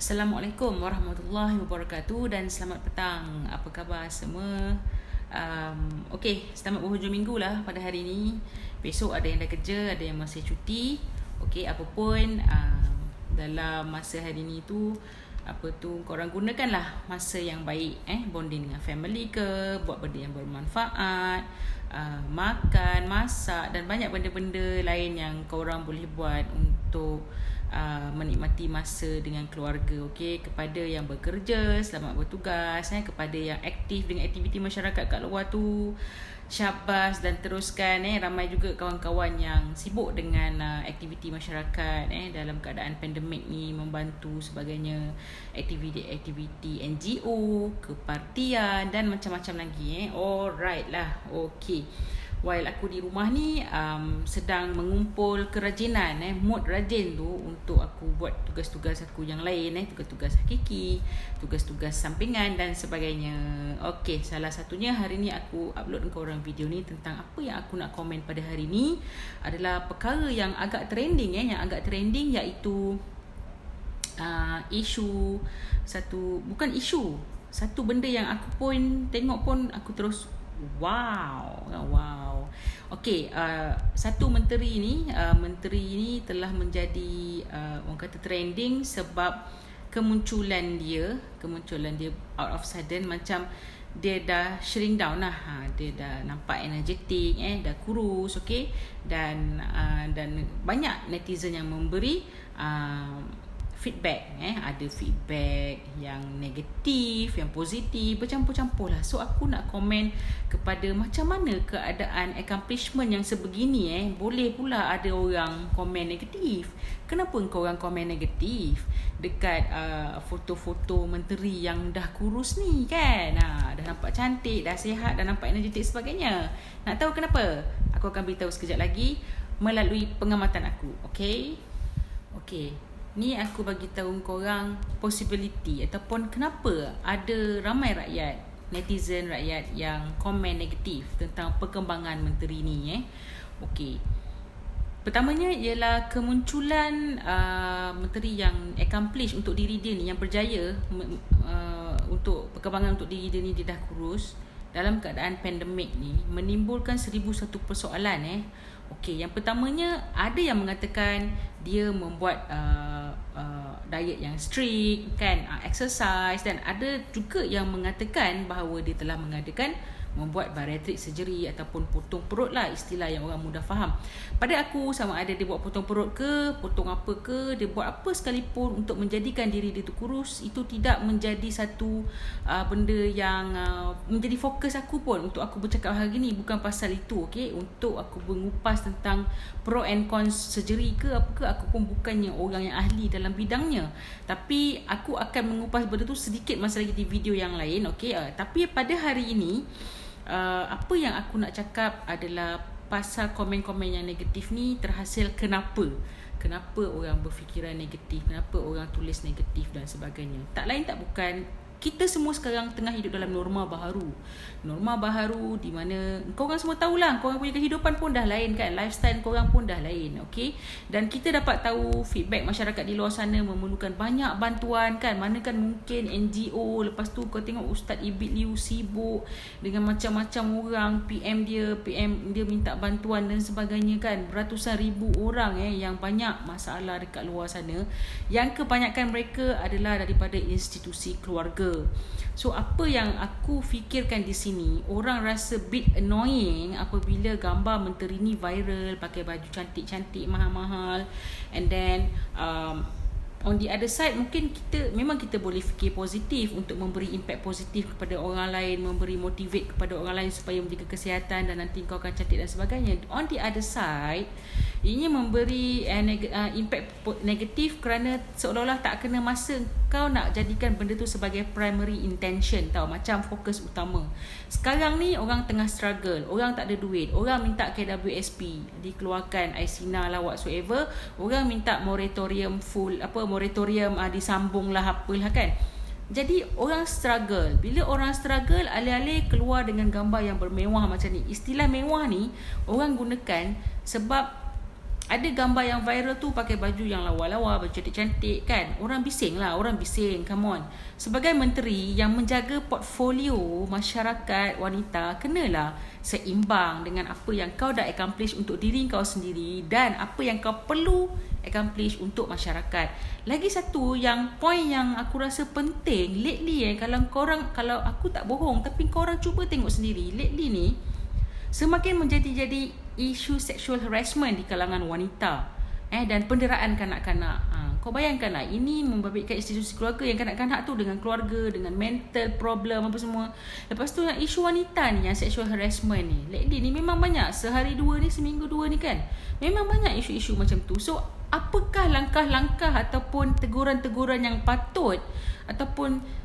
Assalamualaikum warahmatullahi wabarakatuh dan selamat petang. Apa khabar semua? Okey, selamat berhujung minggu lah pada hari ini. Besok ada yang dah kerja, ada yang masih cuti. Okey, apa pun dalam masa hari ini tu korang gunakanlah masa yang baik, bonding dengan family ke, buat benda yang bermanfaat, makan, masak dan banyak benda-benda lain yang korang boleh buat untuk menikmati masa dengan keluarga. Okey, kepada yang bekerja, selamat bertugas. Kepada yang aktif dengan aktiviti masyarakat kat luar tu, syabas dan teruskan. Ramai juga kawan-kawan yang sibuk dengan aktiviti masyarakat dalam keadaan pandemik ni, membantu sebagainya, aktiviti-aktiviti NGO, kepartian dan macam-macam lagi. Alright lah. Okey, while aku di rumah ni sedang mengumpul kerajinan, mood rajin tu untuk aku buat tugas-tugas aku yang lain, tugas-tugas hakiki, tugas-tugas sampingan dan sebagainya. Okey, salah satunya hari ni aku upload ke korang video ni tentang apa yang aku nak komen pada hari ni adalah perkara yang agak trending, iaitu satu benda yang aku pun tengok pun aku terus wow. Okey, satu menteri ni telah menjadi orang kata trending sebab kemunculan dia out of sudden, macam dia dah shrink down lah. Dia dah nampak energetik, dah kurus, okey, dan banyak netizen yang memberi feedback. Ada feedback yang negatif, yang positif, bercampur-campur lah. So aku nak komen kepada macam mana keadaan accomplishment yang sebegini. Boleh pula ada orang komen negatif. Kenapa engkau orang komen negatif dekat foto-foto menteri yang dah kurus ni kan? Dah nampak cantik, dah sihat, dah nampak energetik sebagainya. Nak tahu kenapa? Aku akan beritahu sekejap lagi melalui pengamatan aku. Okey, ni aku bagi tahu korang possibility ataupun kenapa ada ramai netizen rakyat yang komen negatif tentang perkembangan menteri ni. Okey, pertamanya ialah kemunculan menteri yang accomplish untuk diri dia ni, yang berjaya untuk perkembangan untuk diri dia ni. Dia dah kurus dalam keadaan pandemik ni menimbulkan 1001 persoalan. Okey, yang pertamanya ada yang mengatakan dia membuat diet yang strict kan, exercise, dan ada juga yang mengatakan bahawa dia telah membuat bariatric surgery ataupun potong perut lah, istilah yang orang mudah faham. Pada aku, sama ada dia buat potong perut ke, potong apa ke, dia buat apa sekalipun untuk menjadikan diri dia tu kurus, itu tidak menjadi satu benda yang menjadi fokus aku pun untuk aku bercakap hari ni. Bukan pasal itu, okey, untuk aku mengupas tentang pro and cons surgery ke apa ke. Aku pun bukannya orang yang ahli dalam bidangnya, tapi aku akan mengupas benda tu sedikit masa lagi di video yang lain. Okey, tapi pada hari ini apa yang aku nak cakap adalah pasal komen-komen yang negatif ni terhasil kenapa orang berfikiran negatif, kenapa orang tulis negatif dan sebagainya. Tak lain tak bukan, kita semua sekarang tengah hidup dalam norma baharu di mana korang semua tahulah, korang punya kehidupan pun dah lain kan, lifestyle korang pun dah lain. Okey, dan kita dapat tahu feedback masyarakat di luar sana memerlukan banyak bantuan kan. Mana kan mungkin NGO, lepas tu kau tengok Ustaz Ibit Liu sibuk dengan macam-macam orang, PM dia minta bantuan dan sebagainya kan. Beratusan ribu orang yang banyak masalah dekat luar sana, yang kebanyakan mereka adalah daripada institusi keluarga. So apa yang aku fikirkan di sini, orang rasa bit annoying apabila gambar menteri ni viral pakai baju cantik-cantik mahal-mahal, and then on the other side, mungkin kita boleh fikir positif untuk memberi impact positif kepada orang lain, memberi motivate kepada orang lain supaya menjaga kesihatan dan nanti kau akan cantik dan sebagainya. On the other side, ini memberi impact negatif kerana seolah-olah tak kena masa kau nak jadikan benda tu sebagai primary intention, macam fokus utama. Sekarang ni orang tengah struggle, orang tak ada duit, orang minta KWSP dikeluarkan, Aisina lah whatsoever, orang minta moratorium disambung lah apalah kan. Jadi orang struggle. Bila orang struggle, alih-alih keluar dengan gambar yang bermewah macam ni. Istilah mewah ni orang gunakan sebab ada gambar yang viral tu pakai baju yang lawa-lawa, baju cantik-cantik kan. Orang bising lah, orang bising. Come on. Sebagai menteri yang menjaga portfolio masyarakat wanita, kenalah seimbang dengan apa yang kau dah accomplish untuk diri kau sendiri dan apa yang kau perlu accomplish untuk masyarakat. Lagi satu yang point yang aku rasa penting lately kalau aku tak bohong tapi korang cuba tengok sendiri lately ni semakin menjadi isu sexual harassment di kalangan wanita dan penderaan kanak-kanak. Kau bayangkanlah, ini membabitkan institusi keluarga yang kanak-kanak tu dengan keluarga, dengan mental problem apa semua. Lepas tu yang isu wanita ni, yang sexual harassment ni, lately ni memang banyak. Sehari dua ni, seminggu dua ni kan, memang banyak isu-isu macam tu. So apakah langkah-langkah ataupun teguran-teguran yang patut ataupun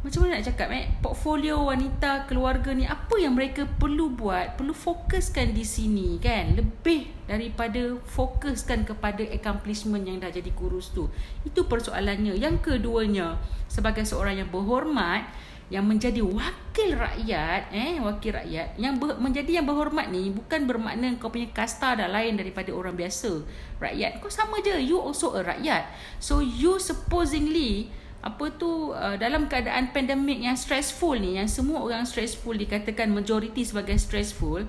macam mana nak cakap portfolio wanita keluarga ni, apa yang mereka perlu buat, perlu fokuskan di sini kan, lebih daripada fokuskan kepada accomplishment yang dah jadi kurus tu. Itu persoalannya. Yang keduanya, sebagai seorang yang berhormat, yang menjadi wakil rakyat, yang menjadi yang berhormat ni bukan bermakna kau punya kasta dah lain daripada orang biasa. Rakyat kau sama je, you also a rakyat. So you supposingly dalam keadaan pandemik yang stressful ni, yang semua orang stressful, dikatakan majoriti sebagai stressful,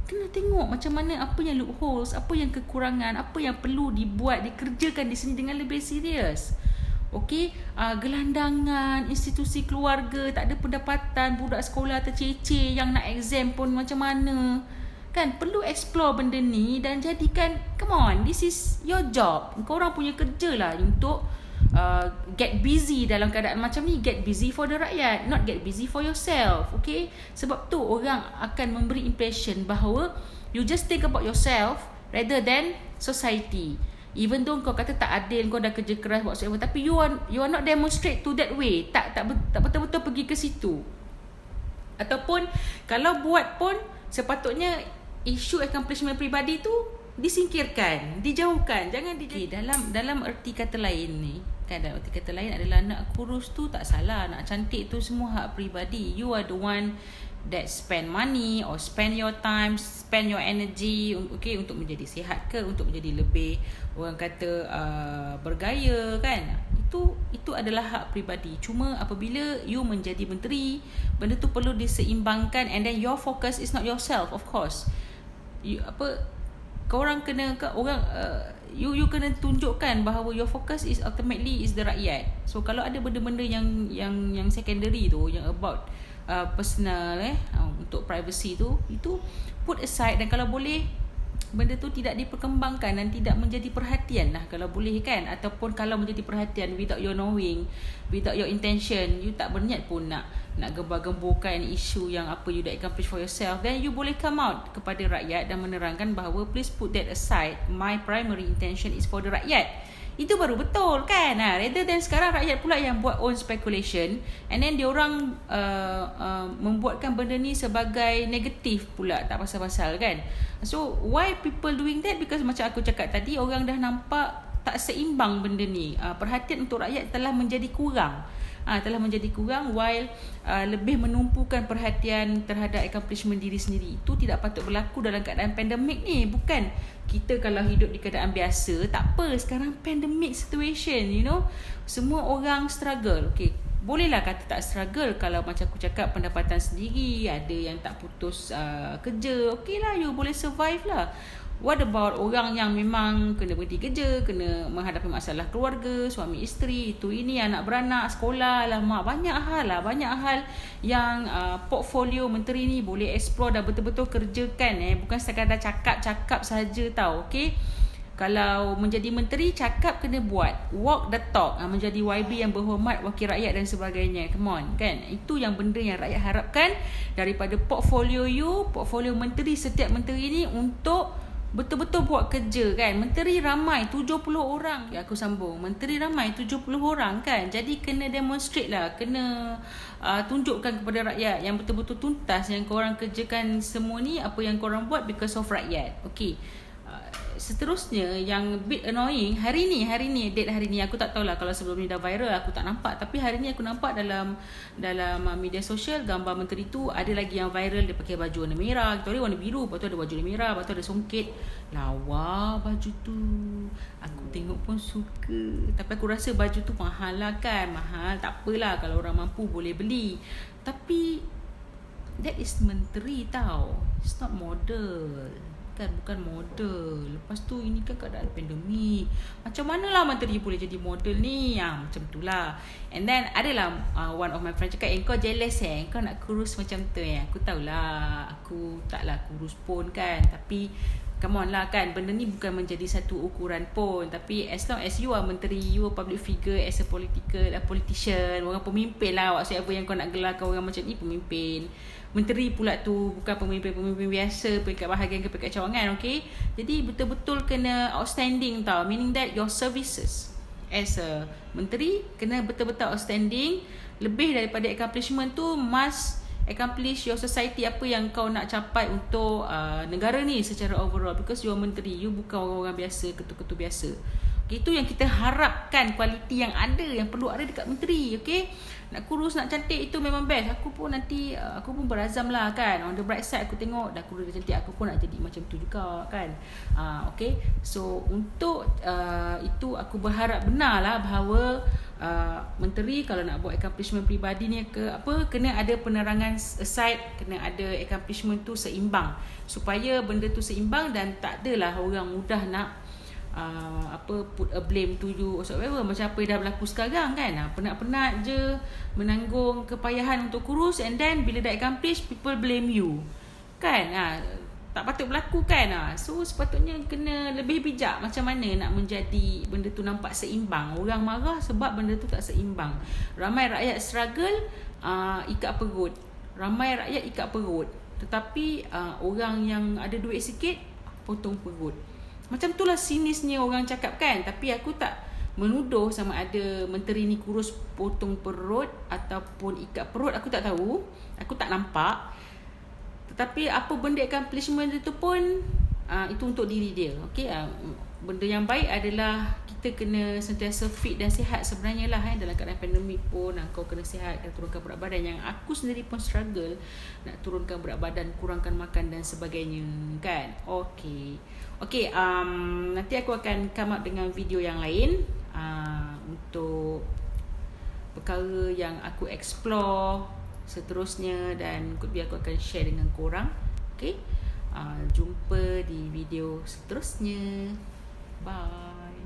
kena tengok macam mana apa yang loopholes, apa yang kekurangan, apa yang perlu dibuat, dikerjakan di sini dengan lebih serius. Okey, gelandangan, institusi keluarga, tak ada pendapatan, budak sekolah terceceh yang nak exam pun macam mana. Kan perlu explore benda ni dan jadikan, come on, this is your job. Korang punya kerja lah untuk get busy dalam keadaan macam ni. Get busy for the rakyat, not get busy for yourself. Okay, sebab tu orang akan memberi impression bahawa you just think about yourself rather than society. Even though kau kata tak adil, kau dah kerja keras whatsoever, tapi you are not demonstrate to that way. Tak betul-betul pergi ke situ. Ataupun kalau buat pun sepatutnya isu accomplishment peribadi tu disingkirkan, dijauhkan, jangan dalam erti kata lain ni kan, dalam erti kata lain adalah nak kurus tu tak salah, nak cantik tu semua hak peribadi. You are the one that spend money or spend your time, spend your energy, okay, untuk menjadi sihat ke, untuk menjadi lebih orang kata bergaya kan. Itu adalah hak peribadi. Cuma apabila you menjadi menteri, benda tu perlu diseimbangkan, and then your focus is not yourself, of course. Korang kena you kena tunjukkan bahawa your focus is ultimately is the rakyat. So kalau ada benda-benda yang secondary tu, yang about personal untuk privacy tu, itu put aside, dan kalau boleh benda tu tidak diperkembangkan dan tidak menjadi perhatian lah kalau boleh kan. Ataupun kalau menjadi perhatian without your knowing, without your intention, you tak berniat pun nak gembar-gemburkan isu yang apa you dah accomplish for yourself, then you boleh come out kepada rakyat dan menerangkan bahawa please put that aside, my primary intention is for the rakyat. Itu baru betul kan. Rather than sekarang rakyat pula yang buat own speculation, and then diorang membuatkan benda ni sebagai negatif pula, tak pasal-pasal kan. So why people doing that? Because macam aku cakap tadi, orang dah nampak tak seimbang benda ni. Perhatian untuk rakyat telah menjadi kurang. While lebih menumpukan perhatian terhadap accomplishment diri sendiri. Itu tidak patut berlaku dalam keadaan pandemik ni. Bukan kita kalau hidup di keadaan biasa, tak apa, sekarang pandemic situation, you know, semua orang struggle. Okay, bolehlah kata tak struggle kalau macam aku cakap pendapatan sendiri, ada yang tak putus kerja, okay lah, you boleh survive lah. What about orang yang memang kena berhenti kerja, kena menghadapi masalah keluarga, suami isteri, itu ini, anak beranak, sekolah, alamak, banyak hal yang portfolio menteri ni boleh explore dan betul-betul kerjakan. Bukan sekadar cakap-cakap saja tau, okay. Kalau menjadi menteri, cakap kena buat, walk the talk, menjadi YB yang berhormat, wakil rakyat dan sebagainya. Come on kan, itu yang benda yang rakyat harapkan daripada portfolio menteri, setiap menteri ni, untuk betul-betul buat kerja kan. Menteri ramai 70 orang. Aku sambung. Menteri ramai 70 orang kan. Jadi kena demonstrate lah, kena tunjukkan kepada rakyat yang betul-betul tuntas yang korang kerjakan semua ni, apa yang korang buat because of rakyat. Okay. seterusnya yang bit annoying hari ni date hari ni aku tak tahulah kalau sebelum ni dah viral aku tak nampak, tapi hari ni aku nampak dalam media sosial gambar menteri tu ada lagi yang viral, dia pakai baju warna merah, kita warna biru, lepas tu ada baju warna merah, lepas tu ada songket. Lawa baju tu, aku tengok pun suka, tapi aku rasa baju tu mahal lah kan. Mahal tak apalah, kalau orang mampu boleh beli, tapi that is menteri tau, it's not model kan, bukan model. Lepas tu ini kan keadaan pandemik, macam manalah menteri boleh jadi model ni, macam tu lah. And then adalah one of my friend cakap, kau jealous kau nak kurus macam tu Aku tahulah, aku taklah kurus pun kan, tapi come on lah kan, benda ni bukan menjadi satu ukuran pun. Tapi as long as you are menteri, you are public figure, as a politician, orang pemimpin lah, whatever yang kau nak gelarkan orang macam ni, pemimpin. Menteri pula tu bukan pemimpin biasa, peringkat bahagian ke peringkat cawangan, okay? Jadi betul-betul kena outstanding tau, meaning that your services as a menteri kena betul-betul outstanding. Lebih daripada accomplishment tu, must accomplish your society, apa yang kau nak capai untuk negara ni secara overall, because you are menteri, you bukan orang-orang biasa, ketua-ketua biasa. Okay, itu yang kita harapkan, kualiti yang ada, yang perlu ada dekat menteri. Okay, nak kurus, nak cantik, itu memang best. Aku pun nanti aku pun berazam lah kan, on the bright side aku tengok dah kurus, dah cantik, aku pun nak jadi macam tu juga kan. Okay, so untuk itu aku berharap benar lah bahawa menteri kalau nak buat accomplishment peribadi ni ke apa, kena ada penerangan aside, kena ada accomplishment tu seimbang, supaya benda tu seimbang dan tak adalah orang mudah nak put a blame to you whatsoever, macam apa yang dah berlaku sekarang kan. Penat-penat je menanggung kepayahan untuk kurus, and then bila dah accomplish, people blame you kan. Tak patut berlaku kan. So sepatutnya kena lebih bijak macam mana nak menjadi benda tu nampak seimbang. Orang marah sebab benda tu tak seimbang. Ramai rakyat struggle, ikat perut. Ramai rakyat ikat perut, tetapi orang yang ada duit sikit potong perut. Macam itulah sinisnya orang cakap kan. Tapi aku tak menuduh sama ada menteri ni kurus potong perut ataupun ikat perut, aku tak tahu, aku tak nampak. Tetapi apa benda accomplishment itu pun itu untuk diri dia. Okay, benda yang baik adalah kita kena sentiasa fit dan sihat sebenarnya lah. Dalam keadaan pandemik pun kau kena sihat, kena turunkan berat badan. Yang aku sendiri pun struggle nak turunkan berat badan, kurangkan makan dan sebagainya kan. Okay, nanti aku akan come up dengan video yang lain untuk perkara yang aku explore seterusnya, dan aku akan share dengan korang. Okay, jumpa di video seterusnya. Bye.